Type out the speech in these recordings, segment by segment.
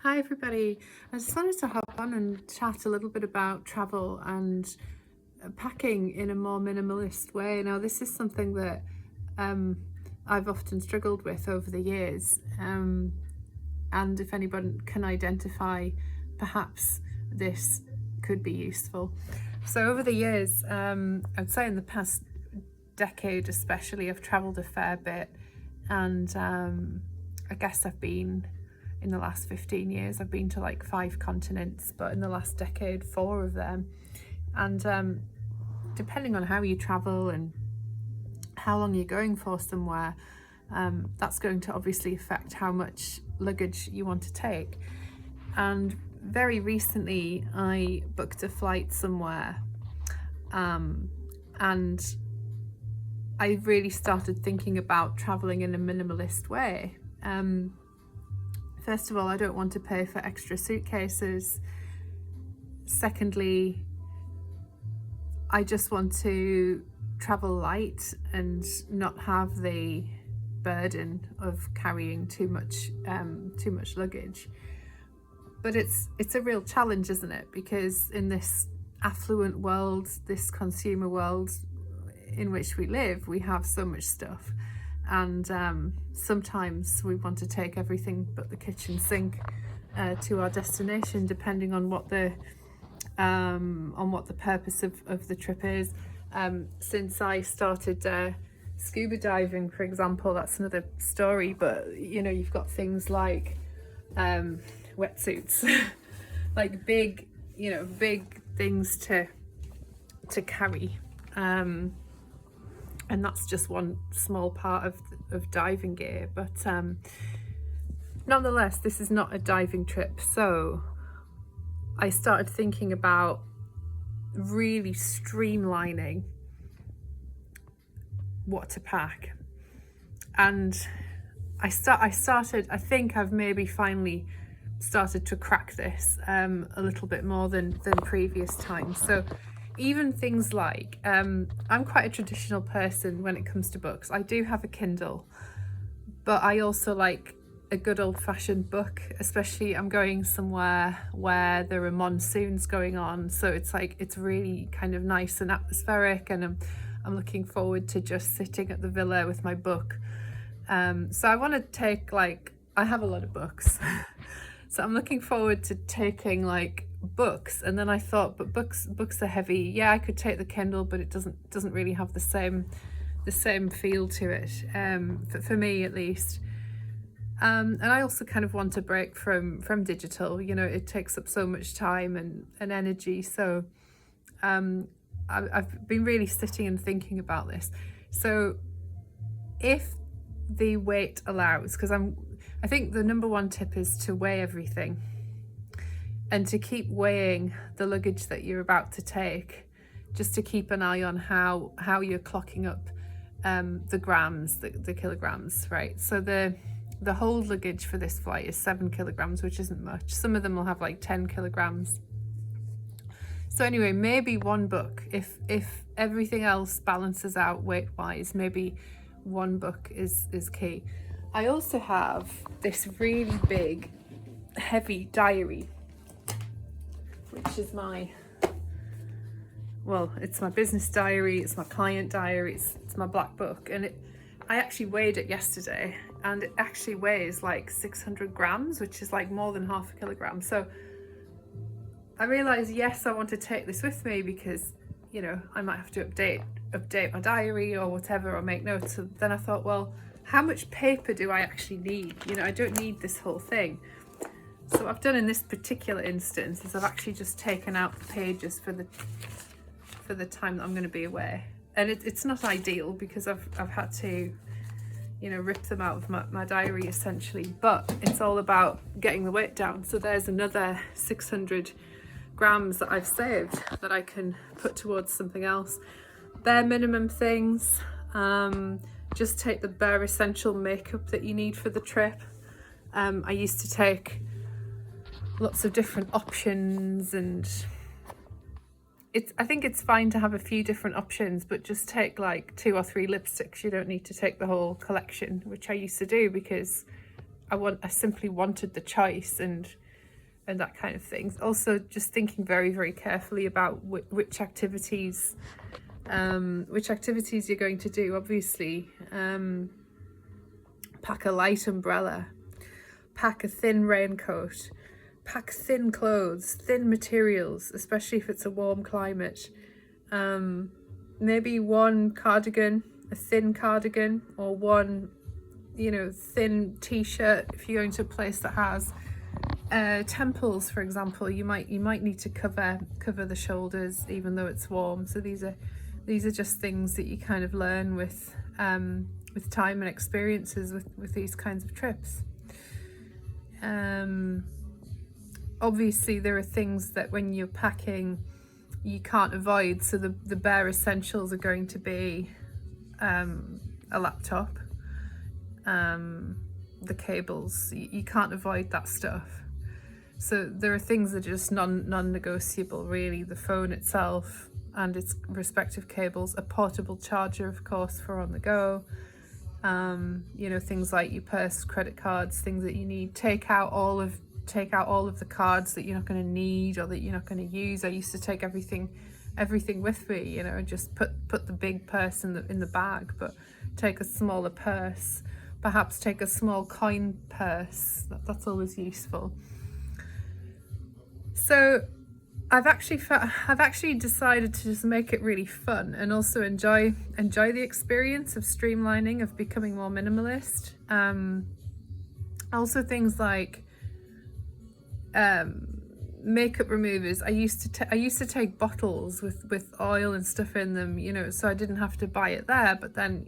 Hi everybody, I just wanted to hop on and chat a little bit about travel and packing in a more minimalist way. Now this is something that I've often struggled with over the years, and if anyone can identify, perhaps this could be useful. So over the years, I'd say in the past decade especially, I've travelled a fair bit, and I guess in the last 15 years I've been to like 5 continents, but in the last decade 4 of them. And depending on how you travel and how long you're going for somewhere, that's going to obviously affect how much luggage you want to take. And very recently I booked a flight somewhere, and I really started thinking about traveling in a minimalist way. First of all, I don't want to pay for extra suitcases. Secondly, I just want to travel light and not have the burden of carrying too much luggage. But it's a real challenge, isn't it? Because in this affluent world, this consumer world in which we live, we have so much stuff. And sometimes we want to take everything but the kitchen sink to our destination, depending on what the purpose of the trip is. Since I started scuba diving, for example, that's another story. But you've got things like wetsuits, like big things to carry. And that's just one small part of diving gear, but nonetheless, this is not a diving trip. So I started thinking about really streamlining what to pack, and I think I've maybe finally started to crack this a little bit more than previous times. So even things like, I'm quite a traditional person when it comes to books. I do have a Kindle, but I also like a good old-fashioned book, especially I'm going somewhere where there are monsoons going on, so it's really kind of nice and atmospheric, and I'm looking forward to just sitting at the villa with my book. So I want to take, I have a lot of books so I'm looking forward to taking books. And then I thought, but books are heavy. Yeah, I could take the Kindle, but it doesn't really have the same feel to it, for me at least. And I also kind of want a break from digital. It takes up so much time and energy. So I've been really sitting and thinking about this. So if the weight allows, because I think the number one tip is to weigh everything, and to keep weighing the luggage that you're about to take, just to keep an eye on how you're clocking up the grams, the kilograms, right? So the whole luggage for this flight is 7 kilograms, which isn't much. Some of them will have 10 kilograms. So anyway, maybe one book, if everything else balances out weight-wise, maybe one book is key. I also have this really big, heavy diary, which is it's my business diary, it's my client diary, it's my black book. And I actually weighed it yesterday, and it actually weighs 600 grams, which is more than half a kilogram. So I realized, yes, I want to take this with me because I might have to update my diary or whatever, or make notes. So then I thought, well, how much paper do I actually need? I don't need this whole thing. So what I've done in this particular instance is I've actually just taken out the pages for the time that I'm going to be away. And it's not ideal because I've had to rip them out of my diary essentially, but it's all about getting the weight down. So there's another 600 grams that I've saved that I can put towards something else. Bare minimum things, just take the bare essential makeup that you need for the trip. I used to take lots of different options, and I think it's fine to have a few different options, but just take 2 or 3 lipsticks. You don't need to take the whole collection, which I used to do because I simply wanted the choice, and and that kind of thing. Also, just thinking very, very carefully about which activities you're going to do. Obviously, pack a light umbrella, pack a thin raincoat, pack thin clothes, thin materials, especially if it's a warm climate. Maybe one cardigan, a thin cardigan, or one, thin t-shirt if you're going to a place that has temples, for example. You might need to cover the shoulders even though it's warm. So these are just things that you kind of learn with time and experiences with these kinds of trips. Obviously there are things that when you're packing you can't avoid, so the bare essentials are going to be a laptop, the cables. You can't avoid that stuff. So there are things that are just non-negotiable, really. The phone itself and its respective cables, a portable charger, of course, for on the go. Things like your purse, credit cards, things that you need. Take out all of the cards that you're not going to need or that you're not going to use. I used to take everything with me, just put the big purse in the bag, but take a smaller purse. Perhaps take a small coin purse. That's always useful. So I've actually decided to just make it really fun and also enjoy the experience of streamlining, of becoming more minimalist. Also things like makeup removers. I used to take bottles with oil and stuff in them, so I didn't have to buy it there, but then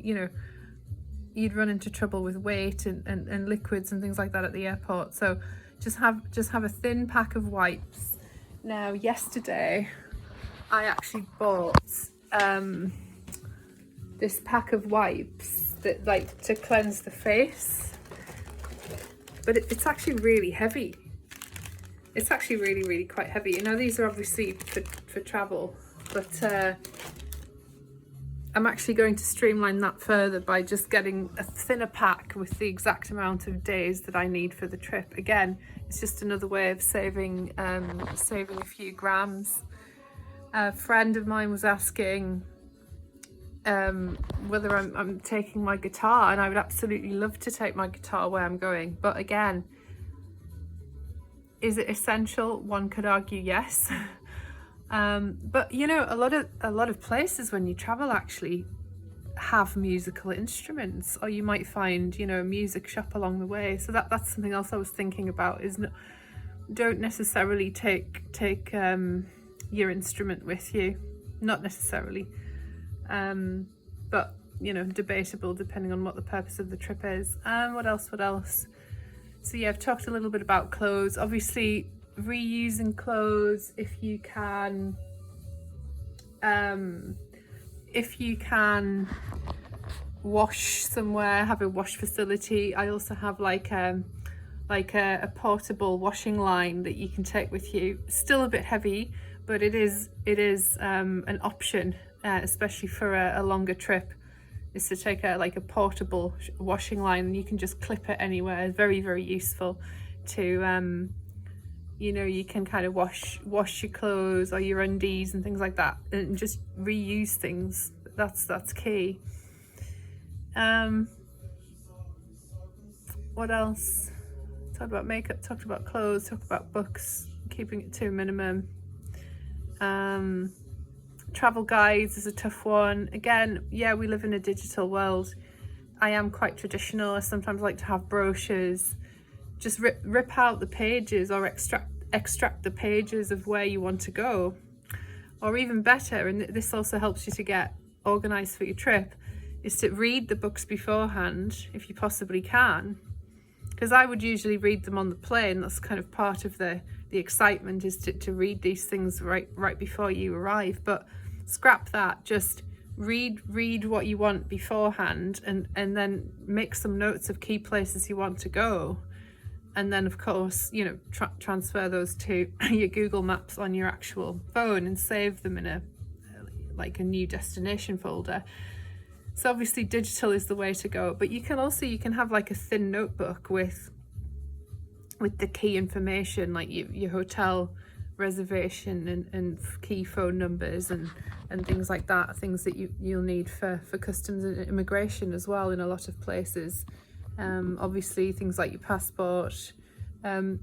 you'd run into trouble with weight and liquids and things like that at the airport. So just have a thin pack of wipes. Now yesterday I actually bought this pack of wipes that like to cleanse the face, but it's actually really heavy. It's actually really, really quite heavy. These are obviously for travel, but I'm actually going to streamline that further by just getting a thinner pack with the exact amount of days that I need for the trip. Again, it's just another way of saving a few grams. A friend of mine was asking whether I'm taking my guitar, and I would absolutely love to take my guitar where I'm going. But again, is it essential? One could argue yes. But a lot of places when you travel actually have musical instruments, or you might find a music shop along the way. So that's something else I was thinking about, is don't necessarily take your instrument with you, not necessarily, but debatable depending on what the purpose of the trip is. What else? So yeah, I've talked a little bit about clothes. Obviously reusing clothes if you can. If you can wash somewhere, have a wash facility. I also have like a portable washing line that you can take with you. Still a bit heavy, but it is an option, especially for a longer trip, is to take a portable washing line, and you can just clip it anywhere. It's very, very useful to you can kind of wash your clothes or your undies and things like that, and just reuse things. That's key. What else? Talked about makeup, talked about clothes, talked about books, keeping it to a minimum. Travel guides is a tough one. Again, yeah, we live in a digital world. I am quite traditional. I sometimes like to have brochures. Just rip out the pages, or extract the pages of where you want to go. Or even better, and this also helps you to get organised for your trip, is to read the books beforehand if you possibly can. Because I would usually read them on the plane. That's kind of part of the excitement, is to read these things right before you arrive. But scrap that. Just read what you want beforehand, and then make some notes of key places you want to go. And then, of course, transfer those to your Google Maps on your actual phone and save them in a new destination folder. So obviously digital is the way to go, but you can have like a thin notebook with with the key information, like your hotel reservation and key phone numbers and things like that, things that you'll need for customs and immigration as well in a lot of places. Obviously things like your passport.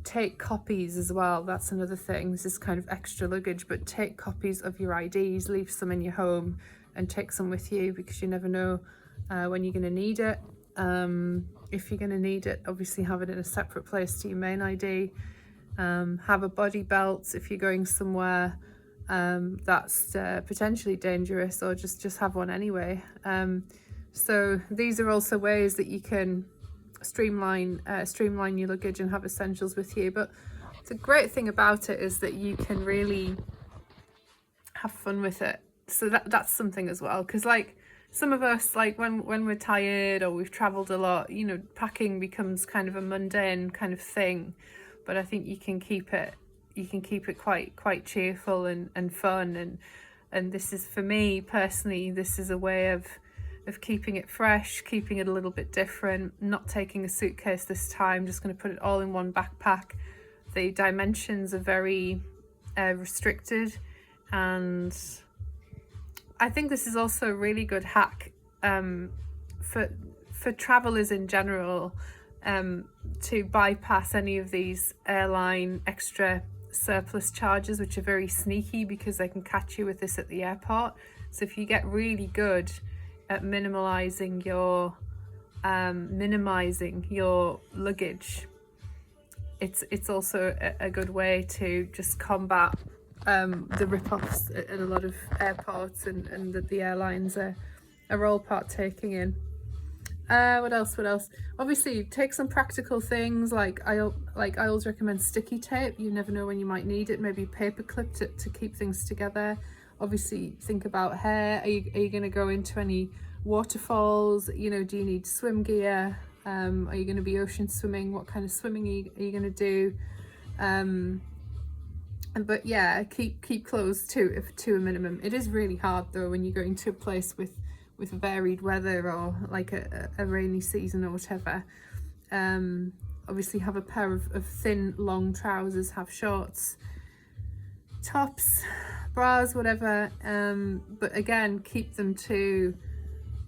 Take copies as well, that's another thing. This is kind of extra luggage, but take copies of your IDs, leave some in your home and take some with you, because you never know when you're going to need it. If you're going to need it, obviously have it in a separate place to your main ID. Have a body belt if you're going somewhere that's potentially dangerous, or just have one anyway. So these are also ways that you can streamline your luggage and have essentials with you. But the great thing about it is that you can really have fun with it. So that's something as well, because like some of us, like when we're tired or we've traveled a lot, you know, packing becomes kind of a mundane kind of thing. But I think you can keep it quite cheerful and fun, and this is, for me personally, this is a way of keeping it fresh, keeping it a little bit different, not taking a suitcase this time, just going to put it all in one backpack. The dimensions are very restricted, and I think this is also a really good hack for travelers in general, to bypass any of these airline extra surplus charges, which are very sneaky because they can catch you with this at the airport. So if you get really good at minimizing your luggage, it's also a good way to just combat the rip-offs at a lot of airports and that the airlines are all partaking in. What else? Obviously take some practical things, like I always recommend sticky tape. You never know when you might need it. Maybe paper clip to keep things together. Obviously think about hair. Are you going to go into any waterfalls? You know, do you need swim gear? Are you going to be ocean swimming? What kind of swimming are you going to do? But yeah, keep clothes to a minimum. It is really hard though when you're going to a place with varied weather, or like a rainy season or whatever. Obviously have a pair of thin long trousers, have shorts, tops, bras, whatever, but again, keep them to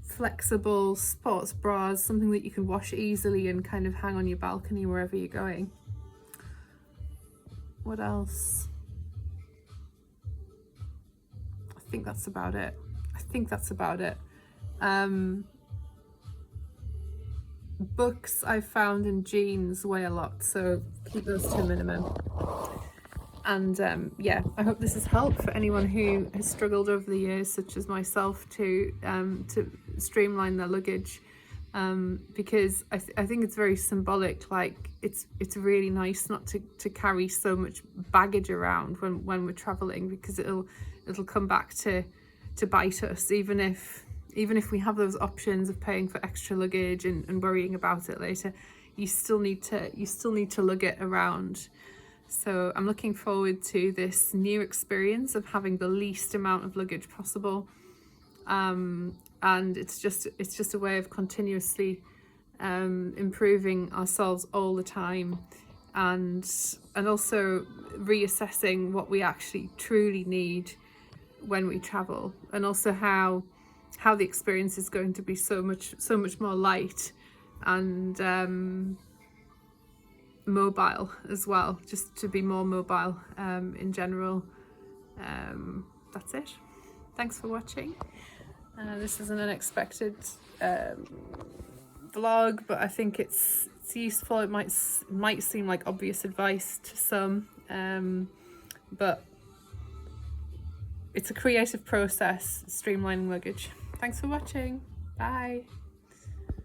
flexible sports bras, something that you can wash easily and kind of hang on your balcony wherever you're going. What else? I think that's about it. Books I've found and jeans weigh a lot, so keep those to a minimum. And yeah, I hope this has helped for anyone who has struggled over the years, such as myself, to streamline their luggage, because I think it's very symbolic. Like it's really nice not to carry so much baggage around when we're traveling, because it'll come back to bite us, even if we have those options of paying for extra luggage and worrying about it later. You still need to lug it around. So I'm looking forward to this new experience of having the least amount of luggage possible, and it's just a way of continuously improving ourselves all the time, and also reassessing what we actually truly need when we travel, and also how the experience is going to be so much more light and mobile as well, just to be more mobile in general. That's it. Thanks for watching. This is an unexpected vlog, but I think it's useful. It might seem like obvious advice to some, but it's a creative process, streamlining luggage. Thanks for watching. Bye.